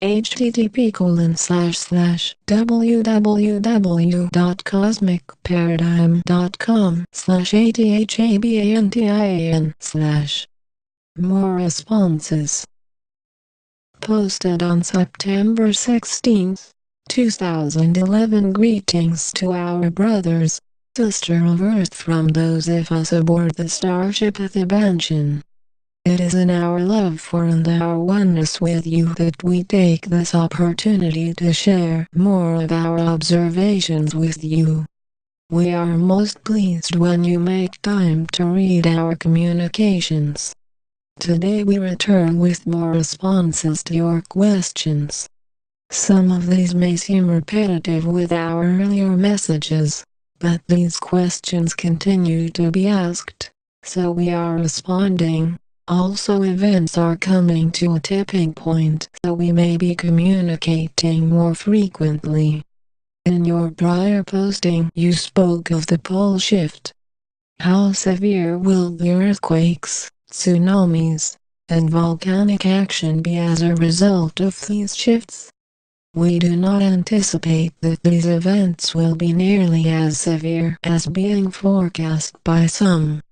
http://www.cosmicparadigm.com/athabantan/ More responses. Posted on September 16, 2011. Greetings to our brothers, sister of Earth from those of us aboard the starship Athabantan. It is in our love for and our oneness with you that we take this opportunity to share more of our observations with you. We are most pleased when you make time to read our communications. Today we return with more responses to your questions. Some of these may seem repetitive with our earlier messages, but these questions continue to be asked, so we are responding. Also, events are coming to a tipping point, so we may be communicating more frequently. In your prior posting, you spoke of the pole shift. How severe will the earthquakes, tsunamis, and volcanic action be as a result of these shifts? We do not anticipate that these events will be nearly as severe as being forecast by some.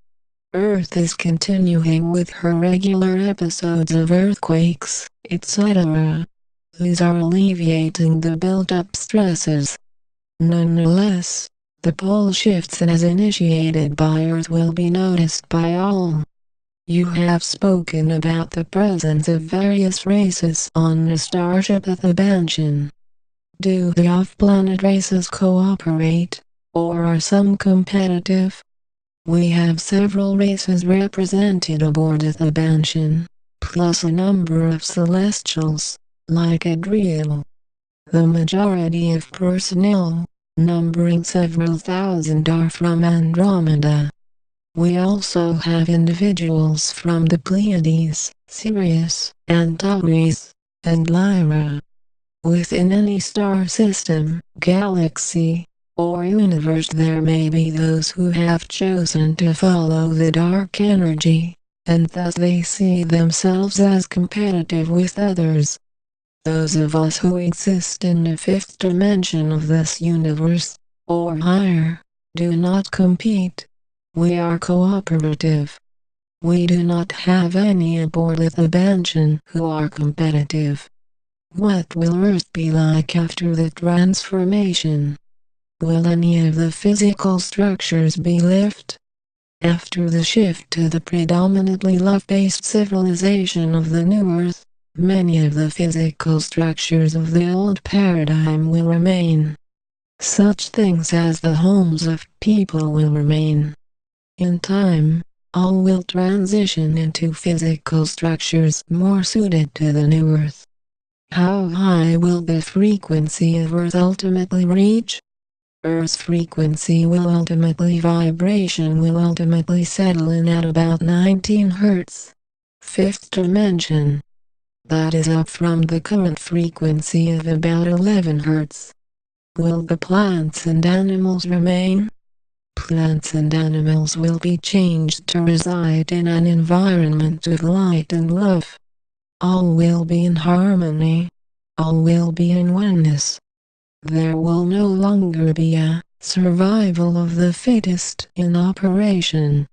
Earth is continuing with her regular episodes of earthquakes, etc. These are alleviating the built-up stresses. Nonetheless, the pole shifts as initiated by Earth will be noticed by all. You have spoken about the presence of various races on the starship Athabantan. Do the off-planet races cooperate, or are some competitive? We have several races represented aboard Athabantan, plus a number of celestials, like Adriel. The majority of personnel, numbering several thousand, are from Andromeda. We also have individuals from the Pleiades, Sirius, Antares, and Lyra. Within any star system, galaxy, or universe there may be those who have chosen to follow the dark energy, and thus they see themselves as competitive with others. Those of us who exist in the fifth dimension of this universe, or higher, do not compete. We are cooperative. We do not have any aboard Athabantan who are competitive. What will Earth be like after the transformation? Will any of the physical structures be left? After the shift to the predominantly love-based civilization of the new Earth, many of the physical structures of the old paradigm will remain. Such things as the homes of people will remain. In time, all will transition into physical structures more suited to the new Earth. How high will the frequency of Earth ultimately reach? Earth's frequency will vibration will ultimately settle in at about 19 Hz. Fifth dimension. That is up from the current frequency of about 11 Hz. Will the plants and animals remain? Plants and animals will be changed to reside in an environment of light and love. All will be in harmony. All will be in oneness. There will no longer be a survival of the fittest in operation.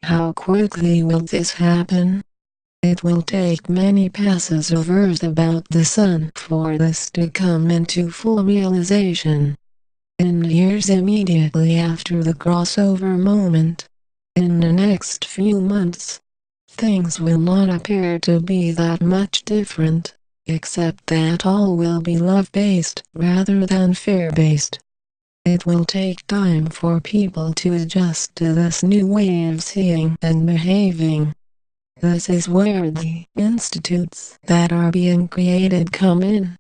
How quickly will this happen? It will take many passes of Earth about the Sun for this to come into full realization. In the years immediately after the crossover moment, in the next few months, things will not appear to be that much different, except that all will be love-based rather than fear-based. It will take time for people to adjust to this new way of seeing and behaving. This is where the institutes that are being created come in,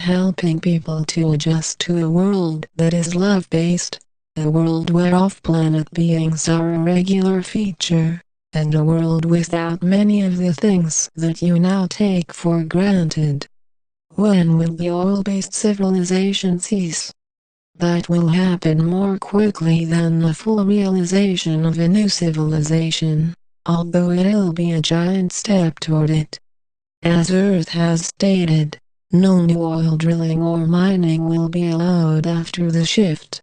helping people to adjust to a world that is love-based, a world where off-planet beings are a regular feature, and a world without many of the things that you now take for granted. When will the oil-based civilization cease? That will happen more quickly than the full realization of a new civilization, although it'll be a giant step toward it. As Earth has stated, No new oil drilling or mining will be allowed after the shift.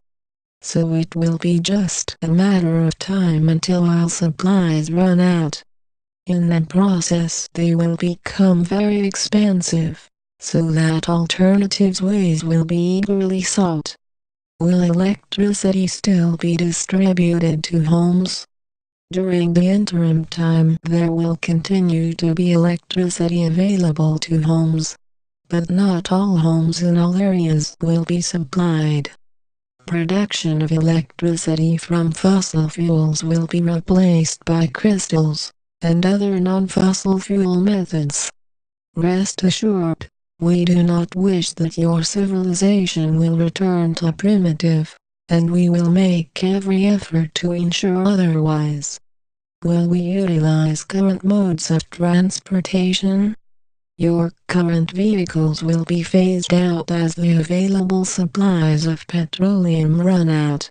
So it will be just a matter of time until oil supplies run out. In that process they will become very expensive, so that alternative ways will be eagerly sought. Will electricity still be distributed to homes? During the interim time there will continue to be electricity available to homes, but not all homes in all areas will be supplied. Production of electricity from fossil fuels will be replaced by crystals and other non-fossil fuel methods. Rest assured, we do not wish that your civilization will return to primitive, and we will make every effort to ensure otherwise. Will we utilize current modes of transportation? Your current vehicles will be phased out as the available supplies of petroleum run out.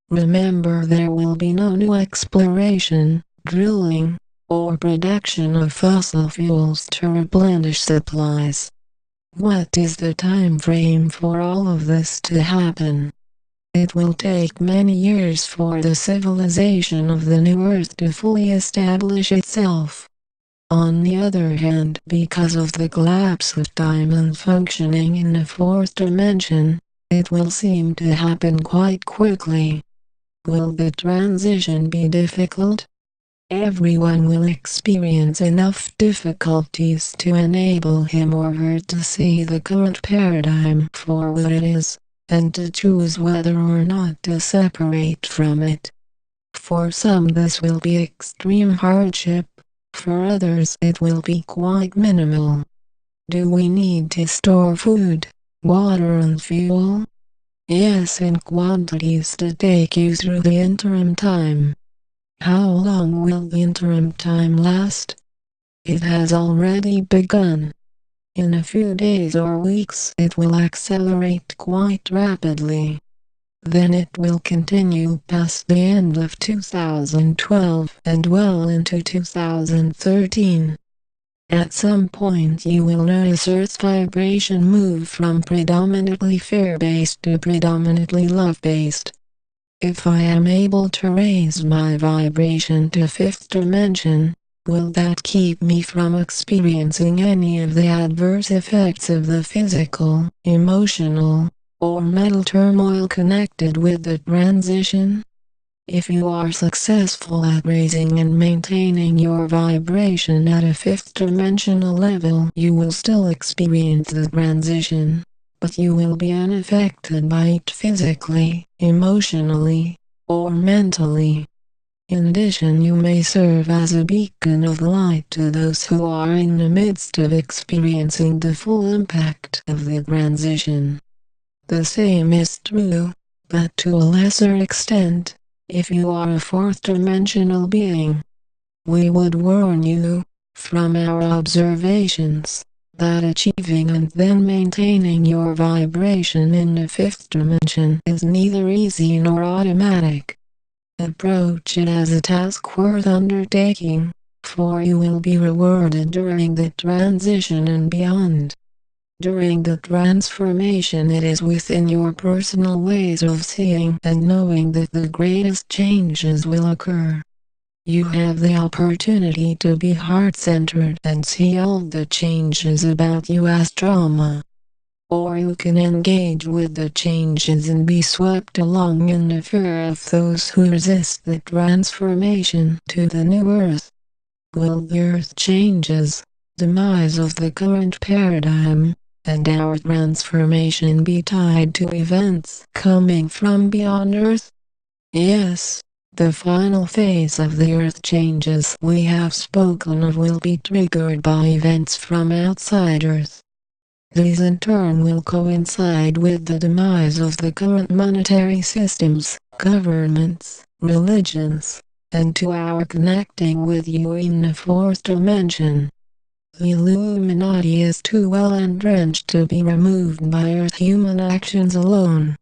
Remember, there will be no new exploration, drilling, or production of fossil fuels to replenish supplies. What is the time frame for all of this to happen? It will take many years for the civilization of the new Earth to fully establish itself. On the other hand, because of the collapse of time and functioning in the fourth dimension, it will seem to happen quite quickly. Will the transition be difficult? Everyone will experience enough difficulties to enable him or her to see the current paradigm for what it is, and to choose whether or not to separate from it. For some this will be extreme hardship. For others it will be quite minimal. Do we need to store food, water and fuel? Yes, in quantities to take you through the interim time. How long will the interim time last? It has already begun. In a few days or weeks it will accelerate quite rapidly. Then it will continue past the end of 2012 and well into 2013. At some point you will notice Earth's vibration move from predominantly fear-based to predominantly love-based. If I am able to raise my vibration to fifth dimension, will that keep me from experiencing any of the adverse effects of the physical, emotional, or mental turmoil connected with the transition? If you are successful at raising and maintaining your vibration at a fifth dimensional level, you will still experience the transition, but you will be unaffected by it physically, emotionally, or mentally. In addition, you may serve as a beacon of light to those who are in the midst of experiencing the full impact of the transition. The same is true, but to a lesser extent, if you are a fourth-dimensional being. We would warn you, from our observations, that achieving and then maintaining your vibration in the fifth dimension is neither easy nor automatic. Approach it as a task worth undertaking, for you will be rewarded during the transition and beyond. During the transformation it is within your personal ways of seeing and knowing that the greatest changes will occur. You have the opportunity to be heart-centered and see all the changes about you as drama. Or you can engage with the changes and be swept along in the fear of those who resist the transformation to the new Earth. Will the Earth changes, demise of the current paradigm, and our transformation be tied to events coming from beyond Earth? Yes, the final phase of the Earth changes we have spoken of will be triggered by events from outside Earth. These in turn will coincide with the demise of the current monetary systems, governments, religions, and to our connecting with you in the fourth dimension. The Illuminati is too well entrenched to be removed by Earth human actions alone.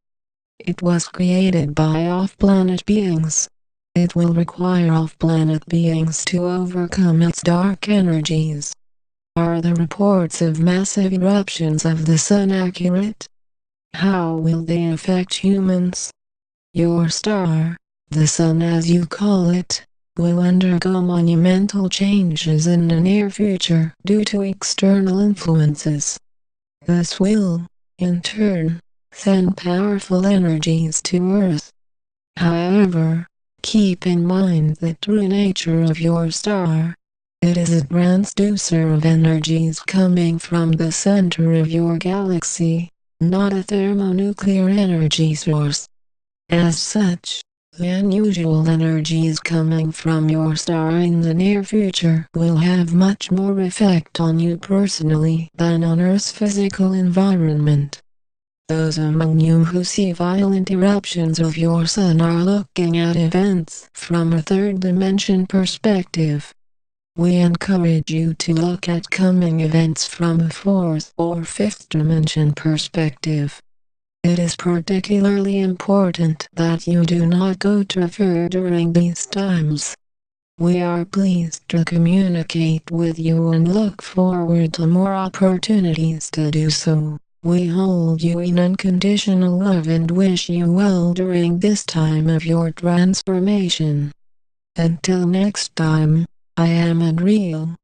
It was created by off-planet beings. It will require off-planet beings to overcome its dark energies. Are the reports of massive eruptions of the sun accurate? How will they affect humans? Your star, the sun as you call it, will undergo monumental changes in the near future due to external influences. This will, in turn, send powerful energies to Earth. However, keep in mind the true nature of your star. It is a transducer of energies coming from the center of your galaxy, not a thermonuclear energy source. As such, the unusual energies coming from your star in the near future will have much more effect on you personally than on Earth's physical environment. Those among you who see violent eruptions of your sun are looking at events from a third dimension perspective. We encourage you to look at coming events from a fourth or fifth dimension perspective. It is particularly important that you do not go too far during these times. We are pleased to communicate with you and look forward to more opportunities to do so. We hold you in unconditional love and wish you well during this time of your transformation. Until next time, I am Adriel,